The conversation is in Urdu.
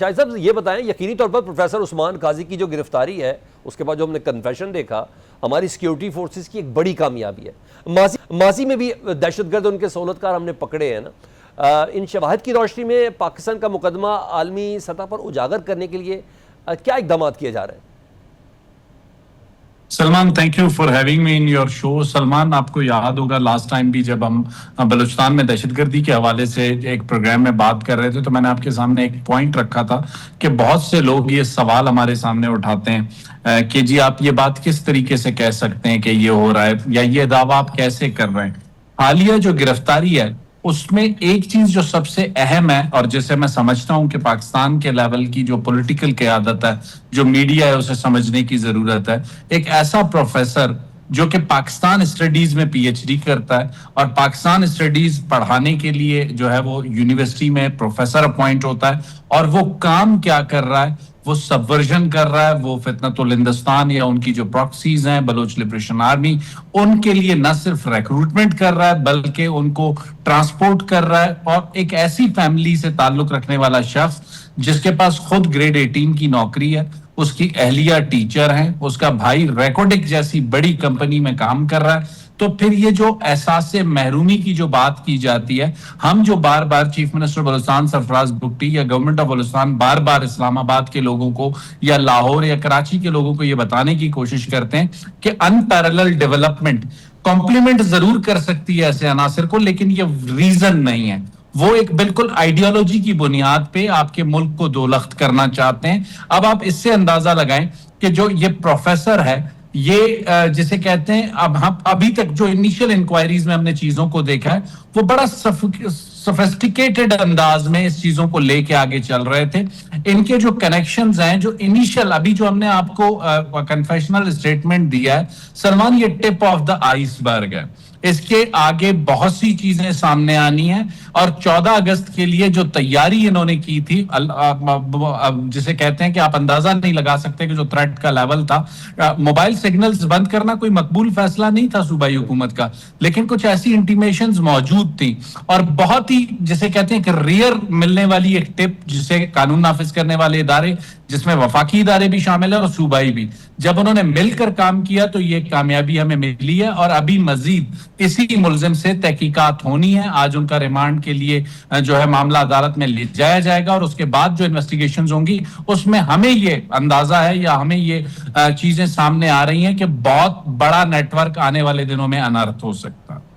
شاہد صاحب یہ بتائیں، یقینی طور پر پروفیسر عثمان قاضی کی جو گرفتاری ہے اس کے بعد جو ہم نے کنفیشن دیکھا، ہماری سیکیورٹی فورسز کی ایک بڑی کامیابی ہے۔ ماضی میں بھی دہشت گرد ان کے سہولت کار ہم نے پکڑے ہیں نا، ان شواہد کی روشنی میں پاکستان کا مقدمہ عالمی سطح پر اجاگر کرنے کے لیے کیا اقدامات کیے جا رہے ہیں؟ Salman, thank you for having me in your show. Salman, آپ کو یاد ہوگا لاسٹ ٹائم بھی جب ہم بلوچستان میں دہشت گردی کے حوالے سے ایک پروگرام میں بات کر رہے تھے تو میں نے آپ کے سامنے ایک پوائنٹ رکھا تھا کہ بہت سے لوگ یہ سوال ہمارے سامنے اٹھاتے ہیں کہ جی آپ یہ بات کس طریقے سے کہہ سکتے ہیں کہ یہ ہو رہا ہے، یا یہ دعویٰ آپ کیسے کر رہے ہیں۔ حالیہ جو گرفتاری ہے اس میں ایک چیز جو سب سے اہم ہے اور جسے میں سمجھتا ہوں کہ پاکستان کے لیول کی جو پولیٹیکل قیادت ہے، جو میڈیا ہے، اسے سمجھنے کی ضرورت ہے۔ ایک ایسا پروفیسر جو کہ پاکستان اسٹڈیز میں پی ایچ ڈی کرتا ہے اور پاکستان اسٹڈیز پڑھانے کے لیے جو ہے وہ یونیورسٹی میں پروفیسر اپوائنٹ ہوتا ہے، اور وہ کام کیا کر رہا ہے؟ وہ سبورژن کر رہا ہے، وہ فتنۃ الہندوستان یا ان کی جو پراکسیز ہیں بلوچ لبریشن آرمی، ان کے لیے نہ صرف ریکروٹمنٹ کر رہا ہے بلکہ ان کو ٹرانسپورٹ کر رہا ہے۔ اور ایک ایسی فیملی سے تعلق رکھنے والا شخص جس کے پاس خود گریڈ 18 کی نوکری ہے، اس کی اہلیہ ٹیچر ہیں، اس کا بھائی ریکوڈک جیسی بڑی کمپنی میں کام کر رہا ہے، تو پھر یہ جو احساس محرومی کی جو بات کی جاتی ہے، ہم جو بار بار چیف منسٹر بلوچستان سرفراز بگٹی یا گورنمنٹ آف بلوچستان بار بار اسلام آباد کے لوگوں کو یا لاہور یا کراچی کے لوگوں کو یہ بتانے کی کوشش کرتے ہیں کہ ان پیرلل ڈیولپمنٹ کمپلیمنٹ ضرور کر سکتی ہے ایسے عناصر کو، لیکن یہ ریزن نہیں ہے۔ وہ ایک بالکل آئیڈیالوجی کی بنیاد پہ آپ کے ملک کو دولخت کرنا چاہتے ہیں۔ اب آپ اس سے اندازہ لگائیں کہ جو یہ پروفیسر ہے، یہ جسے کہتے ہیں، اب ہم ابھی تک جو انیشل انکوائریز میں ہم نے چیزوں کو دیکھا ہے، وہ بڑا سفسٹیکیٹڈ انداز میں اس چیزوں کو لے کے آگے چل رہے تھے۔ ان کے جو کنیکشنز ہیں، جو انیشل ابھی جو ہم نے آپ کو کنفیشنل اسٹیٹمنٹ دیا ہے سلمان، یہ ٹپ آف دا آئس برگ ہے۔ اس کے آگے بہت سی چیزیں سامنے آنی ہیں، اور 14 اگست کے لیے جو تیاری انہوں نے کی تھی، جسے کہتے ہیں کہ آپ اندازہ نہیں لگا سکتے کہ جو تھریٹ کا لیول تھا۔ موبائل سگنلز بند کرنا کوئی مقبول فیصلہ نہیں تھا صوبائی حکومت کا، لیکن کچھ ایسی انٹیمیشنز موجود تھیں، اور بہت ہی جسے کہتے ہیں کہ ریئر ملنے والی ایک ٹپ، جسے قانون نافذ کرنے والے ادارے، جس میں وفاقی ادارے بھی شامل ہیں اور صوبائی بھی، جب انہوں نے مل کر کام کیا تو یہ کامیابی ہمیں ملی ہے، اور ابھی مزید اسی ملزم سے تحقیقات ہونی ہے۔ آج ان کا ریمانڈ کے لیے جو ہے معاملہ عدالت میں لے جایا جائے گا، اور اس کے بعد جو انویسٹیگیشنز ہوں گی اس میں ہمیں یہ اندازہ ہے یا ہمیں یہ چیزیں سامنے آ رہی ہیں کہ بہت بڑا نیٹ ورک آنے والے دنوں میں انارتھ ہو سکتا ہے۔